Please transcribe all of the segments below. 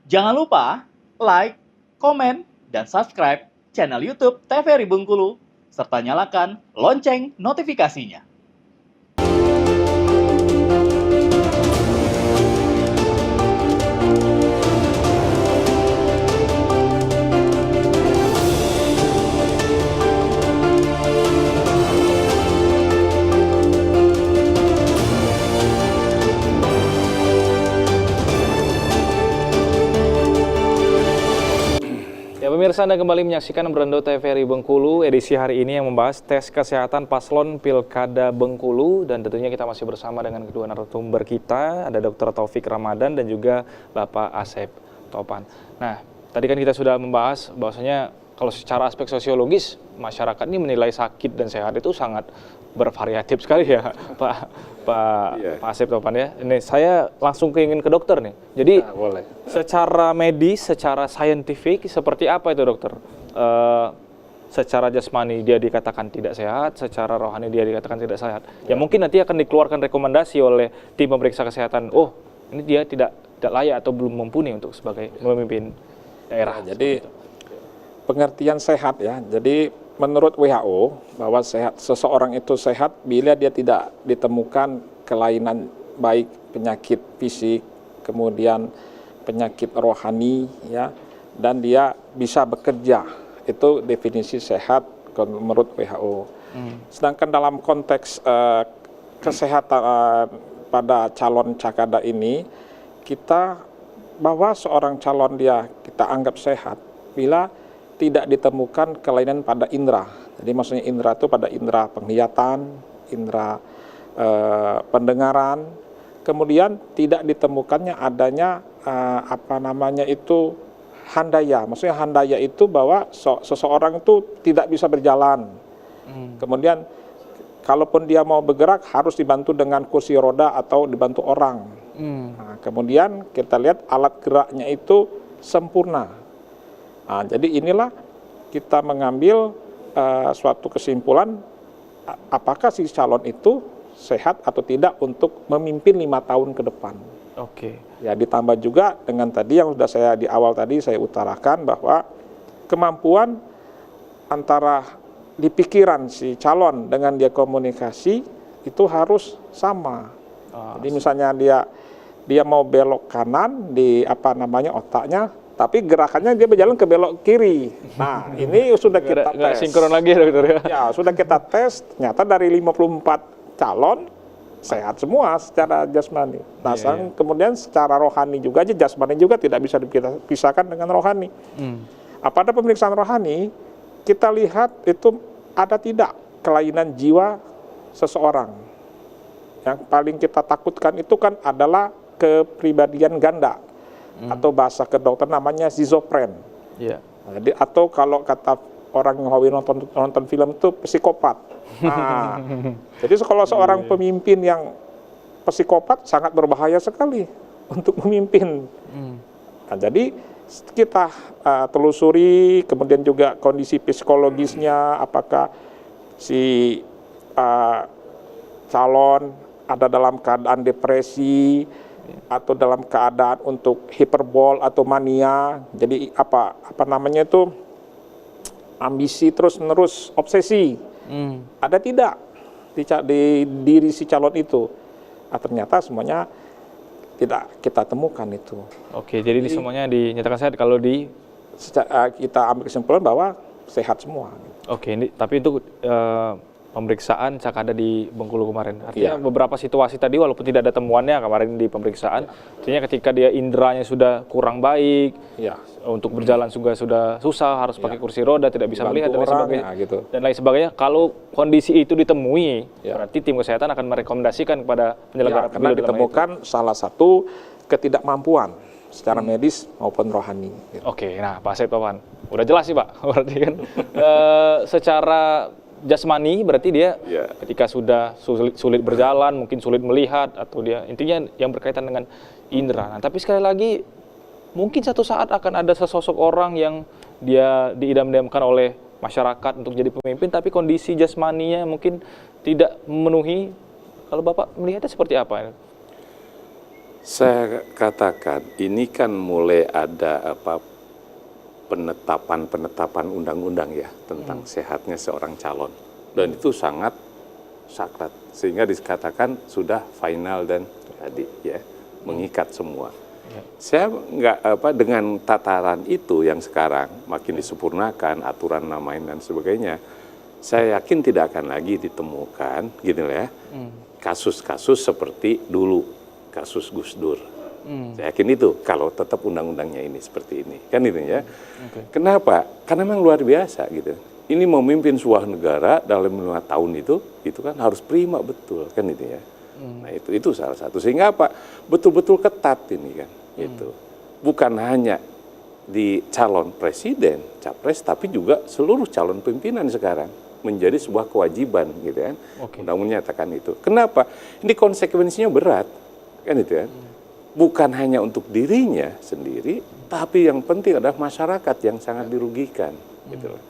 Jangan lupa like, komen, dan subscribe channel YouTube TVRI Bengkulu, serta nyalakan lonceng notifikasinya. Ya pemirsa, Anda kembali menyaksikan Berendo TVRI Bengkulu edisi hari ini yang membahas tes kesehatan paslon Pilkada Bengkulu, dan tentunya kita masih bersama dengan kedua narasumber kita, ada Dr. Taufik Ramadan dan juga Bapak Asep Topan. Nah, tadi kan kita sudah membahas bahwasanya kalau secara aspek sosiologis masyarakat ini menilai sakit dan sehat itu sangat bervariatif sekali ya, Pak Asep Topan ya. Ini saya langsung ingin ke dokter nih. Jadi boleh. Secara medis, secara saintifik seperti apa itu dokter? Secara jasmani dia dikatakan tidak sehat, secara rohani dia dikatakan tidak sehat. Ya mungkin nanti akan dikeluarkan rekomendasi oleh tim pemeriksa kesehatan. Oh, ini dia tidak layak atau belum mumpuni untuk sebagai memimpin daerah. Jadi pengertian sehat ya. Jadi menurut WHO bahwa seseorang itu sehat bila dia tidak ditemukan kelainan baik penyakit fisik, kemudian penyakit rohani ya, dan dia bisa bekerja. Itu definisi sehat menurut WHO. Sedangkan dalam konteks kesehatan pada calon cakada ini, kita bahwa seorang calon dia kita anggap sehat bila tidak ditemukan kelainan pada indera. Jadi maksudnya indera itu pada indera penglihatan, indera pendengaran, kemudian tidak ditemukannya adanya handaya. Maksudnya handaya itu bahwa seseorang itu tidak bisa berjalan. Kemudian kalaupun dia mau bergerak harus dibantu dengan kursi roda atau dibantu orang. Nah, kemudian kita lihat alat geraknya itu sempurna. Nah, jadi inilah kita mengambil suatu kesimpulan apakah si calon itu sehat atau tidak untuk memimpin 5 tahun ke depan. Oke. Ya, ditambah juga dengan tadi yang sudah saya di awal tadi saya utarakan bahwa kemampuan antara di pikiran si calon dengan dia komunikasi itu harus sama. Jadi misalnya dia mau belok kanan di otaknya, tapi gerakannya dia berjalan ke belok kiri. Nah, ini sudah kita tes. Nggak sinkron lagi ya dokter ya? Ya, sudah kita tes, ternyata dari 54 calon, sehat semua secara jasmani. Nah, kemudian secara rohani juga aja, jasmani juga tidak bisa dipisahkan dengan rohani. Pada pemeriksaan rohani, kita lihat itu ada tidak kelainan jiwa seseorang. Yang paling kita takutkan itu kan adalah kepribadian ganda. Atau bahasa kedokteran namanya schizofren. Jadi atau kalau kata orang yang hobi nonton film itu psikopat. Nah, jadi kalau seorang pemimpin yang psikopat sangat berbahaya sekali untuk memimpin. Nah, jadi kita telusuri, kemudian juga kondisi psikologisnya, apakah si calon ada dalam keadaan depresi atau dalam keadaan untuk hiperbol atau mania. Jadi ambisi terus-menerus, obsesi. Ada tidak di diri si calon itu? Ternyata semuanya tidak kita temukan itu. Oke, jadi ini semuanya dinyatakan sehat kalau kita ambil kesimpulan bahwa sehat semua. Oke, ini tapi itu pemeriksaan cakada di Bengkulu kemarin. Artinya beberapa situasi tadi walaupun tidak ada temuannya kemarin di pemeriksaan, artinya ketika dia inderanya sudah kurang baik, untuk berjalan juga sudah susah, harus pakai kursi roda, tidak bisa melihat dan lain sebagainya. Dan lain sebagainya. Kalau kondisi itu ditemui, berarti tim kesehatan akan merekomendasikan kepada penyelenggara karena ditemukan salah satu ketidakmampuan secara medis maupun rohani. Oke, nah Pak Asep Topan, udah jelas sih Pak, berarti kan secara jasmani berarti dia ketika sudah sulit berjalan, mungkin sulit melihat, atau dia intinya yang berkaitan dengan indera. Nah, tapi sekali lagi mungkin satu saat akan ada sesosok orang yang dia diidam-idamkan oleh masyarakat untuk jadi pemimpin, tapi kondisi jasmaninya mungkin tidak memenuhi. Kalau Bapak melihatnya seperti apa? Saya katakan ini kan mulai ada penetapan undang-undang ya tentang sehatnya seorang calon, dan itu sangat sakral sehingga dikatakan sudah final dan jadi ya mengikat semua. Saya nggak dengan tataran itu yang sekarang makin disempurnakan aturan namain dan sebagainya, saya yakin tidak akan lagi ditemukan gitu ya kasus-kasus seperti dulu kasus Gus Dur. Saya yakin itu kalau tetap undang-undangnya ini seperti ini kan itu ya. Kenapa? Karena memang luar biasa gitu. Ini memimpin sebuah negara dalam 5 tahun itu kan harus prima betul kan itu ya. Nah itu salah satu, sehingga betul-betul ketat ini kan itu. Bukan hanya di calon presiden, capres, tapi juga seluruh calon pimpinan sekarang menjadi sebuah kewajiban gitu kan. Undang-undang menyatakan itu. Kenapa? Ini konsekuensinya berat kan itu kan. Bukan hanya untuk dirinya sendiri, tapi yang penting adalah masyarakat yang sangat dirugikan gitu loh.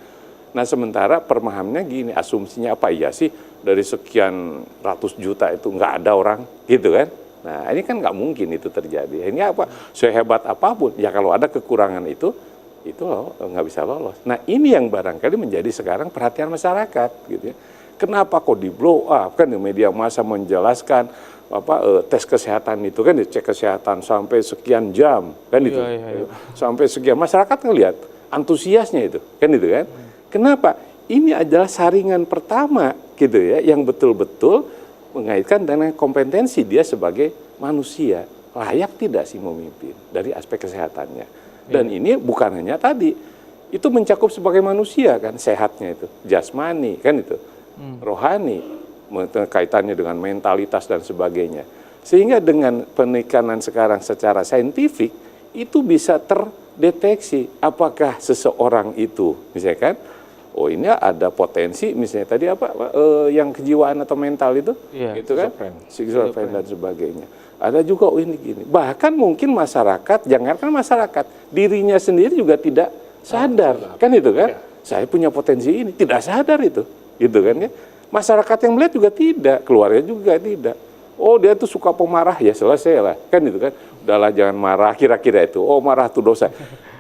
Nah sementara pemahamannya gini, asumsinya apa, iya sih dari sekian ratus juta itu nggak ada orang gitu kan. Nah ini kan nggak mungkin itu terjadi. Ini sehebat apapun ya kalau ada kekurangan itu loh, nggak bisa lolos. Nah ini yang barangkali menjadi sekarang perhatian masyarakat gitu ya. Kenapa kok di blow up kan di media massa menjelaskan tes kesehatan itu kan dicek kesehatan sampai sekian jam kan itu sampai sekian, masyarakat ngelihat antusiasnya itu kan itu kan. Kenapa? Ini adalah saringan pertama gitu ya yang betul-betul mengaitkan dengan kompetensi dia sebagai manusia, layak tidak sih memimpin dari aspek kesehatannya. Dan ini bukan hanya tadi, itu mencakup sebagai manusia kan, sehatnya itu jasmani kan itu, rohani, kaitannya dengan mentalitas dan sebagainya. Sehingga dengan penekanan sekarang secara saintifik itu bisa terdeteksi apakah seseorang itu misalkan ini ada potensi misalnya tadi yang kejiwaan atau mental itu gitu kan, schizofren dan sebagainya. Ada juga ini gini. Bahkan mungkin masyarakat, jangankan masyarakat, dirinya sendiri juga tidak sadar kan itu kan. Saya punya potensi ini, tidak sadar itu gitu kan ya. Masyarakat yang melihat juga tidak, keluarga juga tidak. Oh dia tuh suka pemarah, ya selesai lah, kan itu kan. Udahlah jangan marah, kira-kira itu. Oh marah tuh dosa.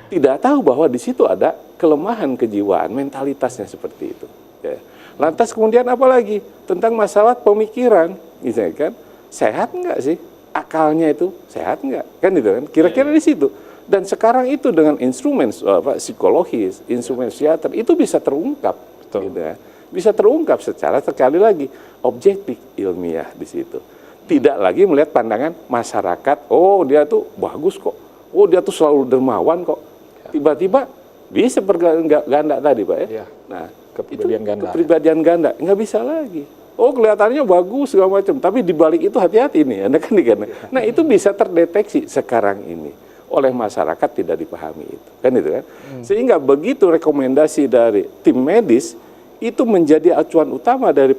Tidak tahu bahwa di situ ada kelemahan kejiwaan, mentalitasnya seperti itu. Ya. Lantas kemudian apa lagi? Tentang masalah pemikiran, misalnya kan. Sehat nggak sih? Akalnya itu sehat nggak? Kan itu kan. Kira-kira di situ. Dan sekarang itu dengan instrumen psikologis, instrumen psikiater, itu bisa terungkap. Gitu ya. Bisa terungkap secara sekali lagi objektif ilmiah di situ. Tidak lagi melihat pandangan masyarakat, oh dia tuh bagus kok, oh dia tuh selalu dermawan kok. Tiba-tiba bisa ganda tadi Pak ya. Nah, kepribadian ganda nggak bisa lagi. Oh kelihatannya bagus segala macam, tapi dibalik itu hati-hati nih, Anda kan. Nah itu bisa terdeteksi sekarang ini oleh masyarakat, tidak dipahami itu, kan itu kan. Sehingga begitu rekomendasi dari tim medis itu menjadi acuan utama dari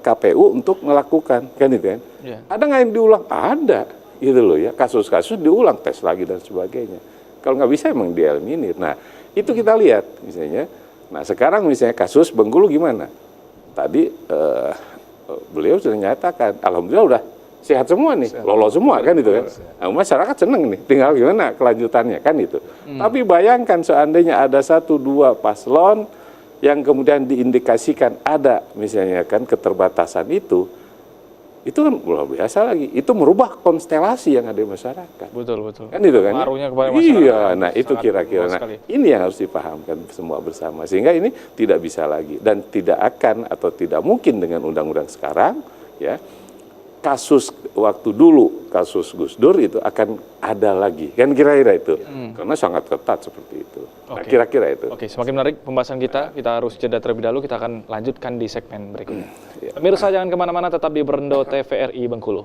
KPU untuk melakukan, kan itu kan. Ada nggak yang diulang? Ada, gitu loh ya. Kasus-kasus diulang, tes lagi dan sebagainya. Kalau nggak bisa emang dieliminir. Nah itu kita lihat misalnya. Nah sekarang misalnya kasus Bengkulu gimana? Tadi beliau sudah nyatakan, alhamdulillah udah sehat semua nih, lolos semua kan itu kan. Nah, masyarakat seneng nih, tinggal gimana kelanjutannya kan itu. Tapi bayangkan seandainya ada 1-2 paslon yang kemudian diindikasikan ada misalnya kan keterbatasan itu kan luar biasa lagi. Itu merubah konstelasi yang ada di masyarakat. Betul. Kan itu kan. Pengaruhnya kepada masyarakat. Iya, nah itu kira-kira. Nah, ini yang harus dipahamkan semua bersama. Sehingga ini tidak bisa lagi dan tidak akan atau tidak mungkin dengan undang-undang sekarang ya. Kasus waktu dulu, kasus Gus Dur itu akan ada lagi, kan kira-kira itu, karena sangat ketat seperti itu. Nah, kira-kira itu. Oke, semakin menarik pembahasan kita harus jeda terlebih dahulu, kita akan lanjutkan di segmen berikutnya. Pemirsa jangan kemana-mana, tetap di Berendo TVRI Bengkulu.